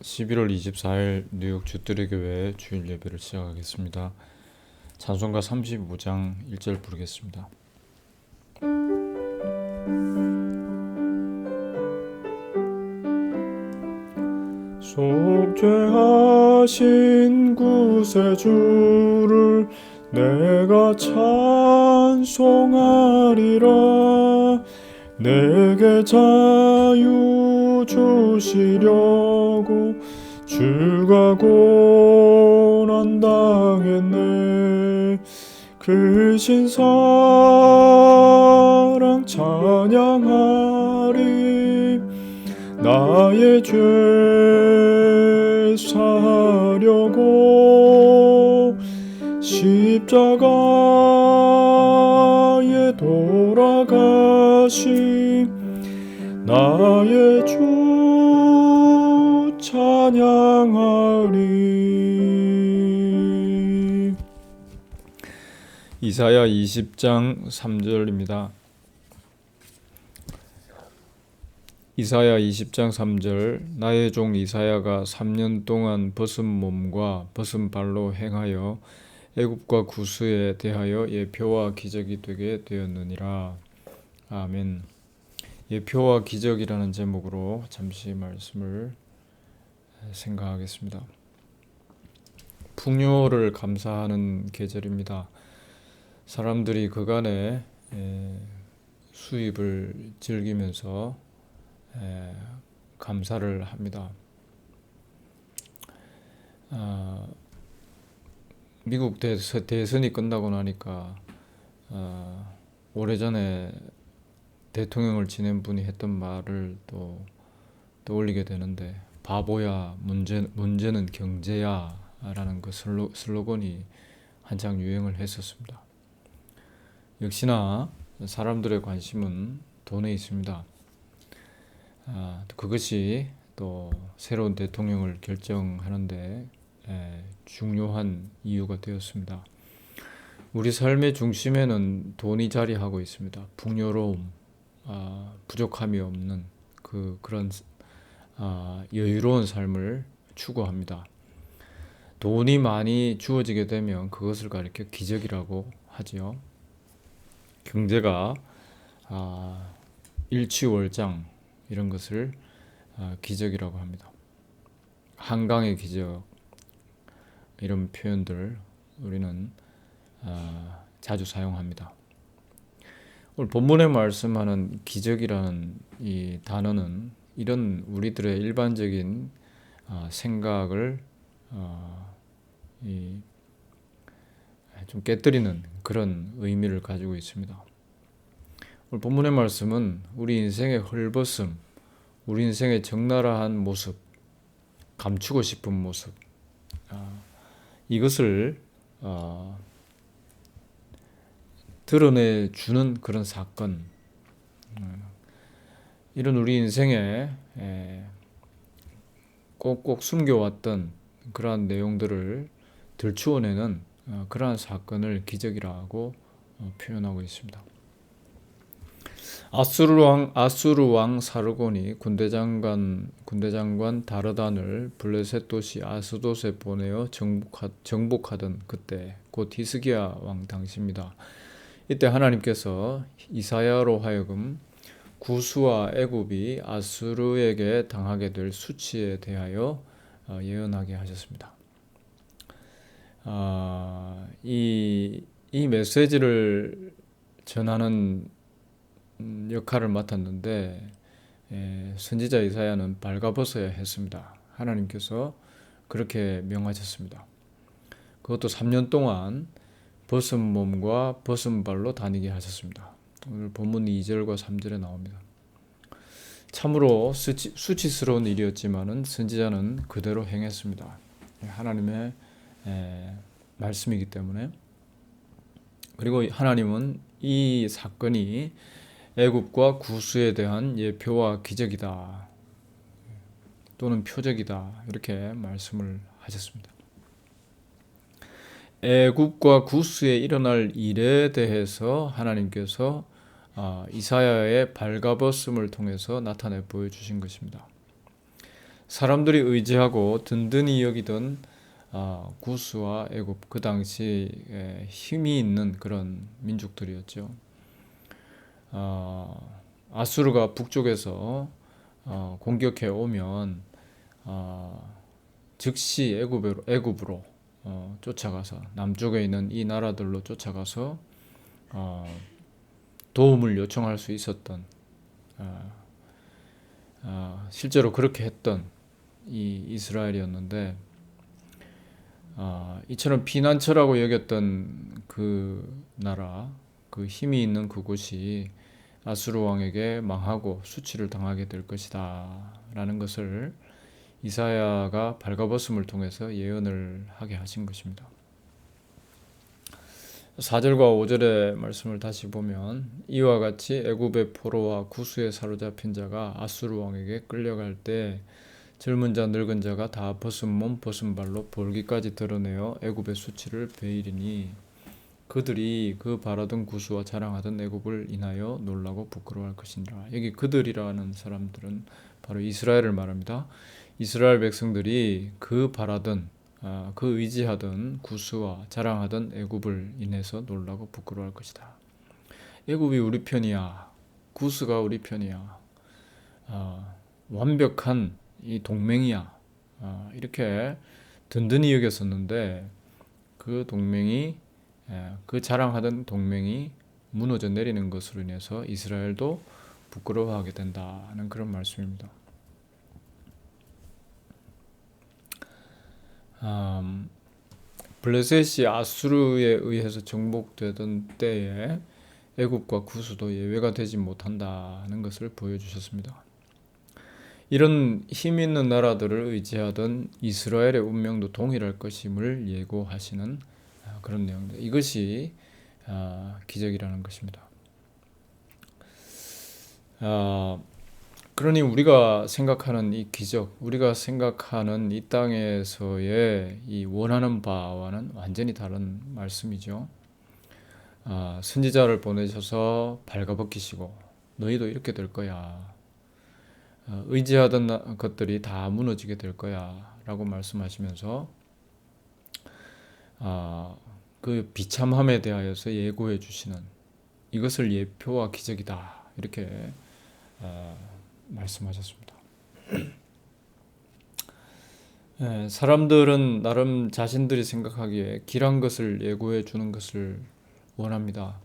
11월 24일 뉴욕 주뜰의 교회 주일 예배를 시작하겠습니다. 찬송가 35장 1절 부르겠습니다. 속죄하신 구세주를 내가 찬송하리라. 내게 자유 주시려고 주가 고난당했네. 그 신사랑 찬양하리. 나의 죄 사하려고 십자가에 돌아가신 나의 주 찬양하리. 이사야 20장 3절입니다. 이사야 20장 3절. 나의 종 이사야가 3년 동안 벗은 몸과 벗은 발로 행하여 애굽과 구스에 대하여 예표와 기적이 되게 되었느니라. 아멘. 예표와 기적이라는 제목으로 잠시 말씀을 생각하겠습니다. 풍요를 감사하는 계절입니다. 사람들이 그간의 수입을 즐기면서 감사를 합니다. 미국 대선이 끝나고 나니까 오래전에 대통령을 지낸 분이 했던 말을 또 떠올리게 되는데, 바보야, 문제는 경제야 라는 그 슬로건이 한창 유행을 했었습니다. 역시나 사람들의 관심은 돈에 있습니다. 그것이 또 새로운 대통령을 결정하는데 중요한 이유가 되었습니다. 우리 삶의 중심에는 돈이 자리하고 있습니다. 풍요로움, 부족함이 없는 그런 여유로운 삶을 추구합니다. 돈이 많이 주어지게 되면 그것을 가리켜 기적이라고 하지요. 경제가 일취월장 이런 것을 기적이라고 합니다. 한강의 기적, 이런 표현들 우리는 자주 사용합니다. 오늘 본문에 말씀하는 기적이라는 이 단어는 이런 우리들의 일반적인 생각을 좀 깨뜨리는 그런 의미를 가지고 있습니다. 오늘 본문의 말씀은 우리 인생의 헐벗음, 우리 인생의 적나라한 모습, 감추고 싶은 모습, 이것을 드러내주는 그런 사건, 이런 우리 인생에 꼭꼭 숨겨왔던 그러한 내용들을 들추어내는 그러한 사건을 기적이라고 표현하고 있습니다. 아수르 왕 사르곤이 군대장관 다르단을 블레셋 도시 아스돗에 보내어 정복하던 그때, 곧 히스기야 왕 당시입니다. 이때 하나님께서 이사야로 하여금 구스와 애굽이 아수르에게 당하게 될 수치에 대하여 예언하게 하셨습니다. 이 메시지를 전하는 역할을 맡았는데, 선지자 이사야는 발가벗어야 했습니다. 하나님께서 그렇게 명하셨습니다. 그것도 3년 동안 벗은 몸과 벗은 발로 다니게 하셨습니다. 오늘 본문 2절과 3절에 나옵니다. 참으로 수치스러운 일이었지만은 선지자는 그대로 행했습니다. 하나님의 말씀이기 때문에. 그리고 하나님은 이 사건이 애굽과 구스에 대한 예표와 기적이다, 또는 표적이다, 이렇게 말씀을 하셨습니다. 애굽과 구스에 일어날 일에 대해서 하나님께서 이사야의 발가벗음을 통해서 나타내 보여주신 것입니다. 사람들이 의지하고 든든히 여기던 구스와 애굽, 그 당시 힘이 있는 그런 민족들이었죠. 아수르가 북쪽에서 공격해 오면 즉시 애굽으로 쫓아가서 남쪽에 있는 이 나라들로 쫓아가서 도움을 요청할 수 있었던, 실제로 그렇게 했던 이 이스라엘이었는데, 이처럼 피난처라고 여겼던 그 나라, 그 힘이 있는 그곳이 아수르 왕에게 망하고 수치를 당하게 될 것이다 라는 것을 이사야가 발가벗음을 통해서 예언을 하게 하신 것입니다. 4절과 5절의 말씀을 다시 보면, 이와 같이 애굽의 포로와 구스에 사로잡힌 자가 아수르 왕에게 끌려갈 때 젊은 자 늙은 자가 다 벗은 몸 벗은 발로 볼기까지 드러내어 애굽의 수치를 베이리니 그들이 그 바라던 구스와 자랑하던 애굽을 인하여 놀라고 부끄러워할 것이니라. 여기 그들이라는 사람들은 바로 이스라엘을 말합니다. 이스라엘 백성들이 그 바라던, 그 의지하던 구스와 자랑하던 애굽을 인해서 놀라고 부끄러워할 것이다. 애굽이 우리 편이야. 구스가 우리 편이야. 완벽한 이 동맹이야. 이렇게 든든히 여겼었는데 그 동맹이, 그 자랑하던 동맹이 무너져 내리는 것으로 인해서 이스라엘도 부끄러워하게 된다는 그런 말씀입니다. 블레셋이 아수르에 의해서 정복되던 때에 애굽과 구스도 예외가 되지 못한다는 것을 보여주셨습니다. 이런 힘 있는 나라들을 의지하던 이스라엘의 운명도 동일할 것임을 예고하시는 그런 내용입니다. 이것이 기적이라는 것입니다. 그러니 우리가 생각하는 이 기적, 우리가 생각하는 이 땅에서의 이 원하는 바와는 완전히 다른 말씀이죠. 선지자를 보내셔서 발가벗기시고 너희도 이렇게 될 거야. 의지하던 것들이 다 무너지게 될 거야 라고 말씀하시면서 그 비참함에 대하여서 예고해 주시는, 이것을 예표와 기적이다 이렇게 말씀하셨습니다. 사람들은 나름 자신들이 생각하기에 길한 것을 예고해 주는 것을 원합니다.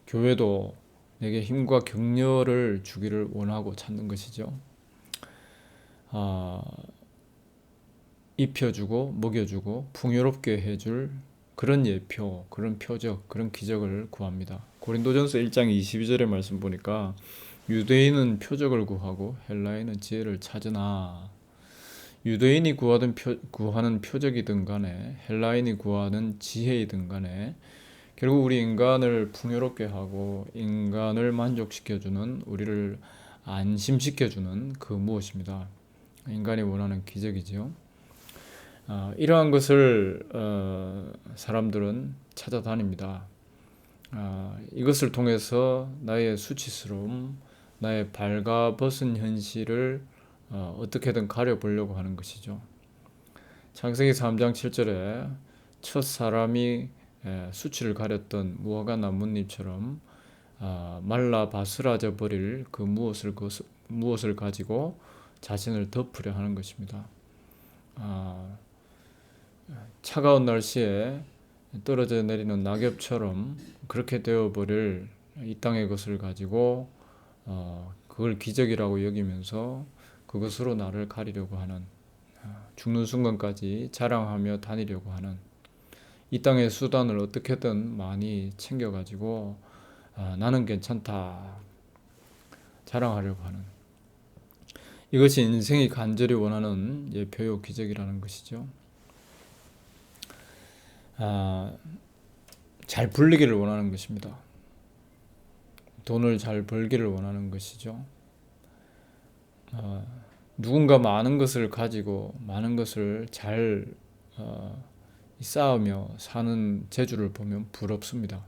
교회도 내게 힘과 격려를 주기를 원하고 찾는 것이죠. 입혀주고 먹여주고 풍요롭게 해줄 그런 예표, 그런 표적, 그런 기적을 구합니다. 고린도전서 1장 22절의 말씀 보니까 유대인은 표적을 구하고 헬라인은 지혜를 찾으나, 유대인이 구하는 표적이든 간에 헬라인이 구하는 지혜이든 간에 결국 우리 인간을 풍요롭게 하고 인간을 만족시켜주는, 우리를 안심시켜주는 그 무엇입니다. 인간이 원하는 기적이지요. 이러한 것을 사람들은 찾아다닙니다. 이것을 통해서 나의 수치스러움, 나의 발가벗은 현실을 어떻게든 가려보려고 하는 것이죠. 창세기 3장 7절에 첫 사람이 수치를 가렸던 무화과 나뭇잎처럼 말라 바스라져 버릴 그 무엇을 가지고 자신을 덮으려 하는 것입니다. 차가운 날씨에 떨어져 내리는 낙엽처럼 그렇게 되어버릴 이 땅의 것을 가지고 그걸 기적이라고 여기면서 그것으로 나를 가리려고 하는, 죽는 순간까지 자랑하며 다니려고 하는, 이 땅의 수단을 어떻게든 많이 챙겨가지고 나는 괜찮다 자랑하려고 하는, 이것이 인생이 간절히 원하는 예표요 기적이라는 것이죠. 잘 불리기를 원하는 것입니다. 돈을 잘 벌기를 원하는 것이죠. 누군가 많은 것을 가지고 많은 것을 잘 쌓으며 사는 재주를 보면 부럽습니다.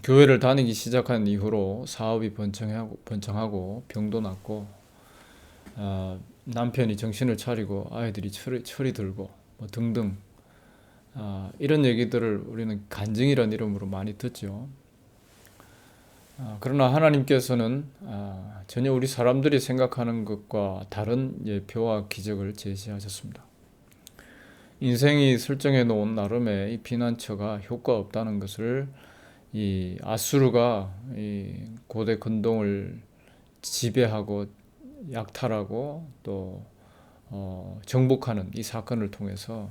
교회를 다니기 시작한 이후로 사업이 번창하고 병도 났고 남편이 정신을 차리고 아이들이 철이 들고 뭐 등등 이런 얘기들을 우리는 간증이라는 이름으로 많이 듣죠. 그러나 하나님께서는 전혀 우리 사람들이 생각하는 것과 다른 예표와 기적을 제시하셨습니다. 인생이 설정해 놓은 나름의 이 피난처가 효과 없다는 것을 이 아수르가 이 고대 근동을 지배하고 약탈하고 또 정복하는 이 사건을 통해서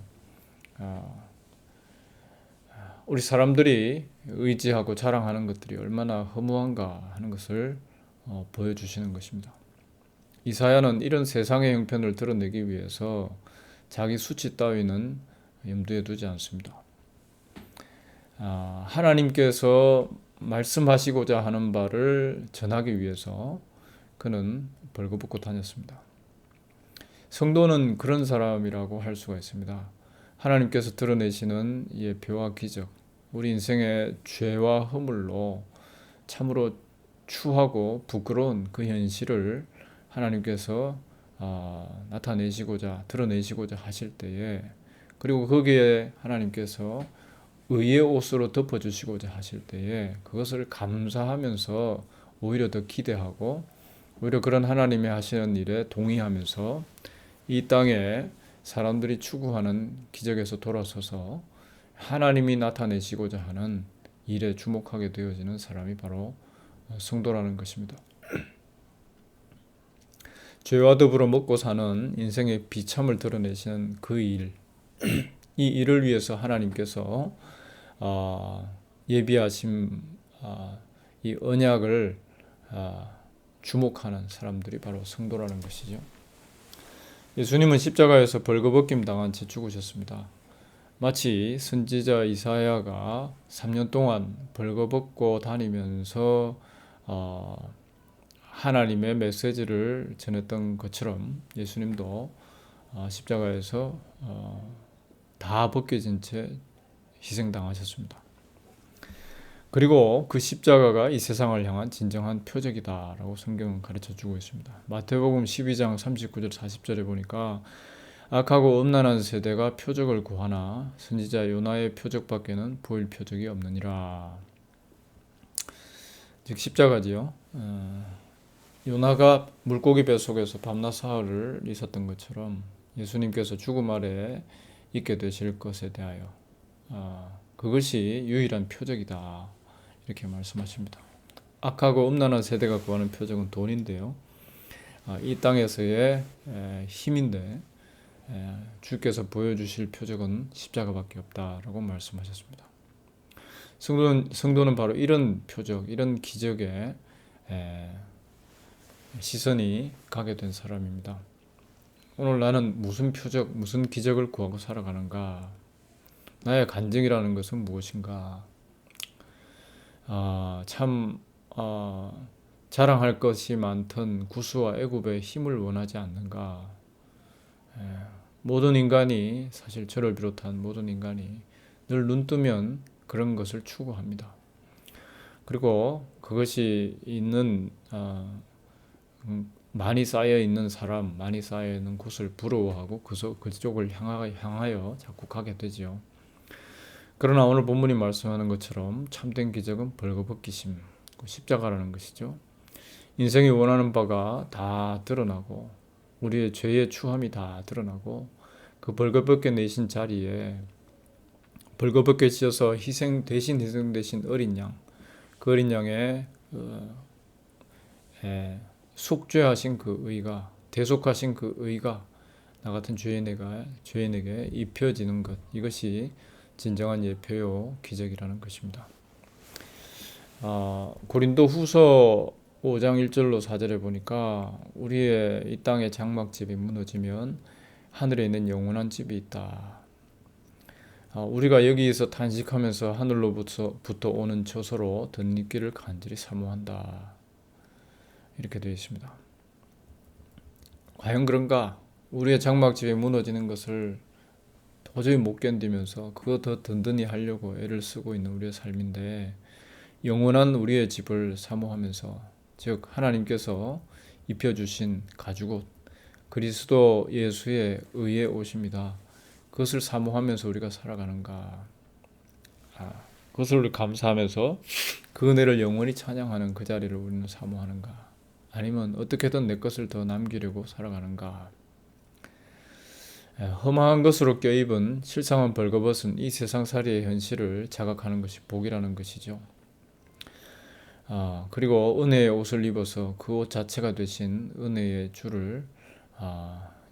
우리 사람들이 의지하고 자랑하는 것들이 얼마나 허무한가 하는 것을 보여주시는 것입니다. 이사야는 이런 세상의 형편을 드러내기 위해서 자기 수치 따위는 염두에 두지 않습니다. 하나님께서 말씀하시고자 하는 바를 전하기 위해서 그는 벌거벗고 다녔습니다. 성도는 그런 사람이라고 할 수가 있습니다. 하나님께서 드러내시는 예표와 기적, 우리 인생의 죄와 허물로 참으로 추하고 부끄러운 그 현실을 하나님께서 나타내시고자 드러내시고자 하실 때에, 그리고 거기에 하나님께서 의의 옷으로 덮어주시고자 하실 때에 그것을 감사하면서 오히려 더 기대하고 오히려 그런 하나님이 하시는 일에 동의하면서 이 땅에 사람들이 추구하는 기적에서 돌아서서 하나님이 나타내시고자 하는 일에 주목하게 되어지는 사람이 바로 성도라는 것입니다. 죄와 더불어 먹고 사는 인생의 비참을 드러내시는 그 일, 이 일을 위해서 하나님께서 예비하신 이 언약을 주목하는 사람들이 바로 성도라는 것이죠. 예수님은 십자가에서 벌거벗김 당한 채 죽으셨습니다. 마치 선지자 이사야가 3년 동안 벌거벗고 다니면서 하나님의 메시지를 전했던 것처럼 예수님도 십자가에서 다 벗겨진 채 희생당하셨습니다. 그리고 그 십자가가 이 세상을 향한 진정한 표적이다라고 성경은 가르쳐주고 있습니다. 마태복음 12장 39절 40절에 보니까 악하고 음란한 세대가 표적을 구하나 선지자 요나의 표적밖에는 보일 표적이 없느니라. 즉 십자가지요. 요나가 물고기 뱃속에서 밤낮 사흘을 있었던 것처럼 예수님께서 죽음 아래 있게 되실 것에 대하여 그것이 유일한 표적이다, 이렇게 말씀하십니다. 악하고 음란한 세대가 구하는 표적은 돈인데요, 이 땅에서의 힘인데 주께서 보여주실 표적은 십자가밖에 없다라고 말씀하셨습니다. 성도는 바로 이런 표적, 이런 기적에 시선이 가게 된 사람입니다. 오늘 나는 무슨 표적, 무슨 기적을 구하고 살아가는가? 나의 간증이라는 것은 무엇인가? 자랑할 것이 많던 구스와 애굽의 힘을 원하지 않는가? 모든 인간이, 사실 저를 비롯한 모든 인간이 늘 눈뜨면 그런 것을 추구합니다. 그리고 그것이 있는 많이 쌓여 있는 사람, 많이 쌓여 있는 곳을 부러워하고 그쪽을 향하여 자꾸 가게 되지요. 그러나 오늘 본문이 말씀하는 것처럼 참된 기적은 벌거벗기심, 십자가라는 것이죠. 인생이 원하는 바가 다 드러나고 우리의 죄의 추함이 다 드러나고 그 벌거벗게 내신 자리에 벌거벗게 씌어서 희생되신 어린 양, 그 어린 양의 속죄하신 그 의가, 대속하신 그 의가 나 같은 죄인에게 입혀지는 것, 이것이 진정한 예표요 기적이라는 것입니다. 고린도 후서 5장 1절로 4절에 보니까 우리의 이 땅의 장막집이 무너지면 하늘에 있는 영원한 집이 있다. 우리가 여기에서 탄식하면서 하늘로부터 오는 처소로 덧입기를 간절히 사모한다. 이렇게 되어 있습니다. 과연 그런가? 우리의 장막집이 무너지는 것을 도저히 못 견디면서 그거 더 든든히 하려고 애를 쓰고 있는 우리의 삶인데, 영원한 우리의 집을 사모하면서, 즉 하나님께서 입혀주신 가죽옷 그리스도 예수의 의의 옷입니다. 그것을 사모하면서 우리가 살아가는가? 그것을 우리 감사하면서 그 은혜를 영원히 찬양하는 그 자리를 우리는 사모하는가? 아니면 어떻게든 내 것을 더 남기려고 살아가는가? 험한 것으로 껴입은 실상은 벌거벗은 이 세상살이의 현실을 자각하는 것이 복이라는 것이죠. 그리고 은혜의 옷을 입어서 그 옷 자체가 되신 은혜의 주를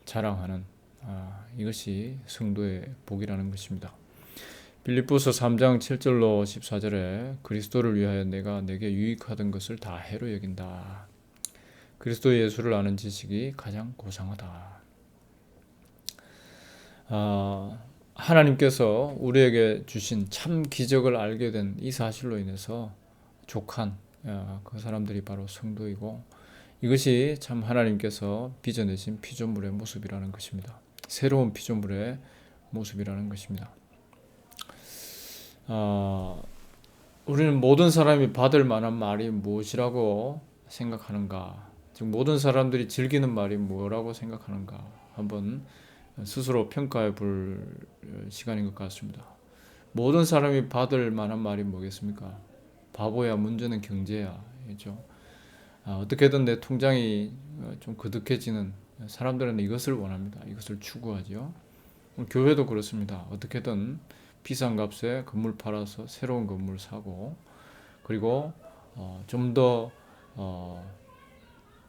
자랑하는 이것이 성도의 복이라는 것입니다. 빌립보서 3장 7절로 14절에 그리스도를 위하여 내가 내게 유익하던 것을 다 해로 여긴다. 그리스도 예수를 아는 지식이 가장 고상하다. 하나님께서 우리에게 주신 참 기적을 알게 된 이 사실로 인해서 족한 그 사람들이 바로 성도이고, 이것이 참 하나님께서 빚어내신 피조물의 모습이라는 것입니다. 새로운 피조물의 모습이라는 것입니다. 우리는 모든 사람이 받을 만한 말이 무엇이라고 생각하는가? 즉 모든 사람들이 즐기는 말이 뭐라고 생각하는가? 한번 스스로 평가해 볼 시간인 것 같습니다. 모든 사람이 받을 만한 말이 뭐겠습니까? 바보야, 문제는 경제야. 그렇죠? 어떻게든 내 통장이 좀 거듭해지는, 사람들은 이것을 원합니다. 이것을 추구하죠. 교회도 그렇습니다. 어떻게든 비싼 값에 건물 팔아서 새로운 건물 사고, 그리고 좀 더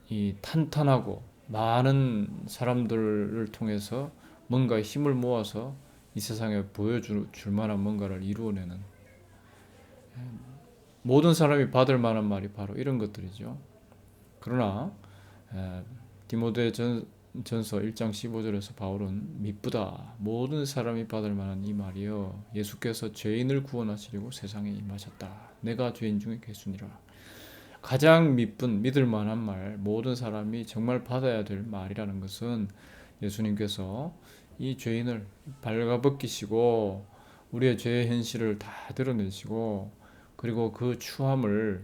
이 탄탄하고 많은 사람들을 통해서 뭔가 힘을 모아서 이 세상에 보여줄 만한 뭔가를 이루어내는, 모든 사람이 받을 만한 말이 바로 이런 것들이죠. 그러나 디모데 전서 1장 15절에서 바울은 미쁘다, 모든 사람이 받을 만한 이 말이여, 예수께서 죄인을 구원하시려고 세상에 임하셨다. 내가 죄인 중에 괴순이라. 가장 미쁜 믿을 만한 말, 모든 사람이 정말 받아야 될 말이라는 것은 예수님께서 이 죄인을 발가벗기시고 우리의 죄의 현실을 다 드러내시고, 그리고 그 추함에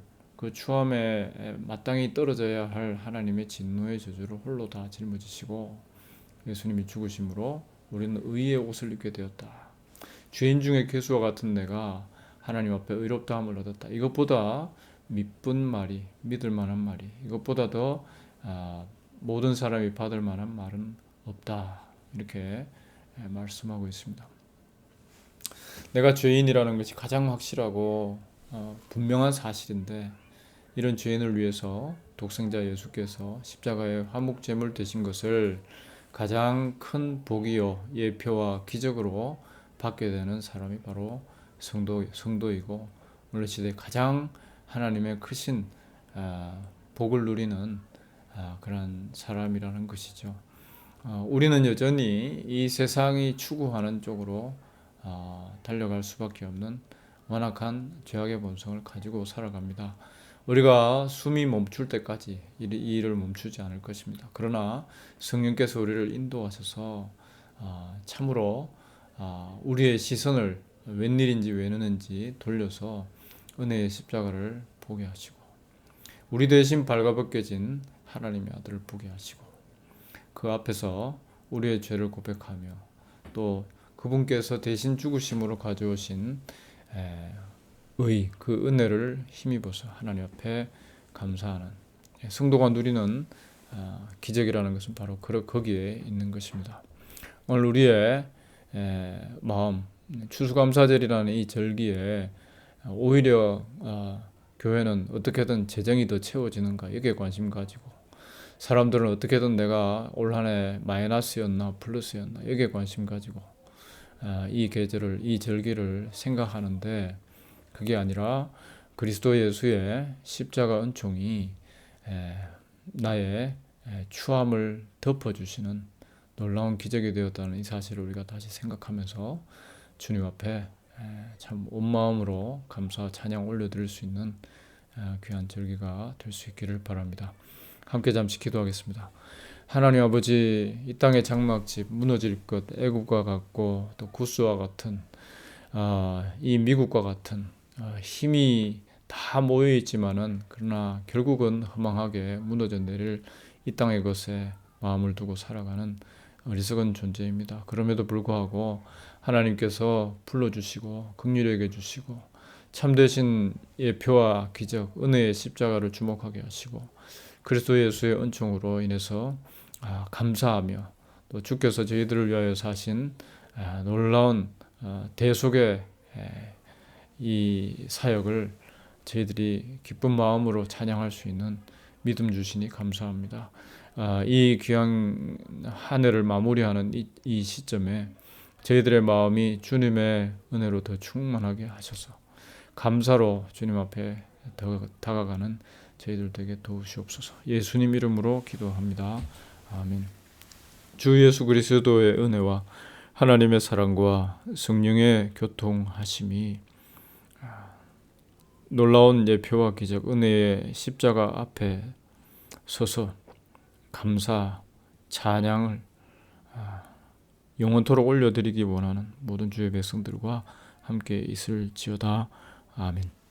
마땅히 떨어져야 할 하나님의 진노의 저주를 홀로 다 짊어지시고 예수님이 죽으심으로 우리는 의의 옷을 입게 되었다. 죄인 중에 괴수와 같은 내가 하나님 앞에 의롭다함을 얻었다. 이것보다 미쁜 말이, 믿을 만한 말이, 이것보다 더 모든 사람이 받을 만한 말은 없다. 이렇게 말씀하고 있습니다. 내가 죄인이라는 것이 가장 확실하고 분명한 사실인데, 이런 죄인을 위해서 독생자 예수께서 십자가의 화목제물 되신 것을 가장 큰 복이요 예표와 기적으로 받게 되는 사람이 바로 성도이고, 오늘 시대에 가장 하나님의 크신 복을 누리는 그런 사람이라는 것이죠. 우리는 여전히 이 세상이 추구하는 쪽으로 달려갈 수밖에 없는 완악한 죄악의 본성을 가지고 살아갑니다. 우리가 숨이 멈출 때까지 이 일을 멈추지 않을 것입니다. 그러나 성령께서 우리를 인도하셔서 참으로 우리의 시선을 웬일인지 왜느는지 돌려서 은혜의 십자가를 보게 하시고, 우리 대신 발가벗겨진 하나님의 아들을 보게 하시고, 그 앞에서 우리의 죄를 고백하며 또 그분께서 대신 죽으심으로 가져오신 그 은혜를 힘입어서 하나님 앞에 감사하는, 성도가 누리는 기적이라는 것은 바로 거기에 있는 것입니다. 오늘 우리의 마음, 추수감사절이라는 이 절기에 오히려 교회는 어떻게든 재정이 더 채워지는가, 여기에 관심 가지고, 사람들은 어떻게든 내가 올 한 해 마이너스였나 플러스였나 여기에 관심 가지고 이 계절을, 이 절기를 생각하는데, 그게 아니라 그리스도 예수의 십자가 은총이 나의 추함을 덮어주시는 놀라운 기적이 되었다는 이 사실을 우리가 다시 생각하면서 주님 앞에 참 온 마음으로 감사 찬양 올려드릴 수 있는 귀한 절기가 될 수 있기를 바랍니다. 함께 잠시 기도하겠습니다. 하나님 아버지, 이 땅의 장막집 무너질 것, 애굽과 같고 또 구스와 같은 이 미국과 같은 힘이 다 모여 있지만은 그러나 결국은 허망하게 무너져 내릴 이 땅의 것에 마음을 두고 살아가는 어리석은 존재입니다. 그럼에도 불구하고 하나님께서 불러주시고 긍휼히 여겨주시고 참되신 예표와 기적, 은혜의 십자가를 주목하게 하시고 그리스도 예수의 은총으로 인해서 감사하며 또 주께서 저희들을 위하여 사신 놀라운 대속의 이 사역을 저희들이 기쁜 마음으로 찬양할 수 있는 믿음 주시니 감사합니다. 이 귀한 한 해를 마무리하는 이 시점에 저희들의 마음이 주님의 은혜로 더 충만하게 하셔서 감사로 주님 앞에 더 다가가는 저희들 되게 도우시옵소서. 예수님 이름으로 기도합니다. 아멘. 주 예수 그리스도의 은혜와 하나님의 사랑과 성령의 교통하심이 놀라운 예표와 기적, 은혜의 십자가 앞에 서서 감사, 찬양을 영원토록 올려드리기 원하는 모든 주의 백성들과 함께 있을지어다. 아멘.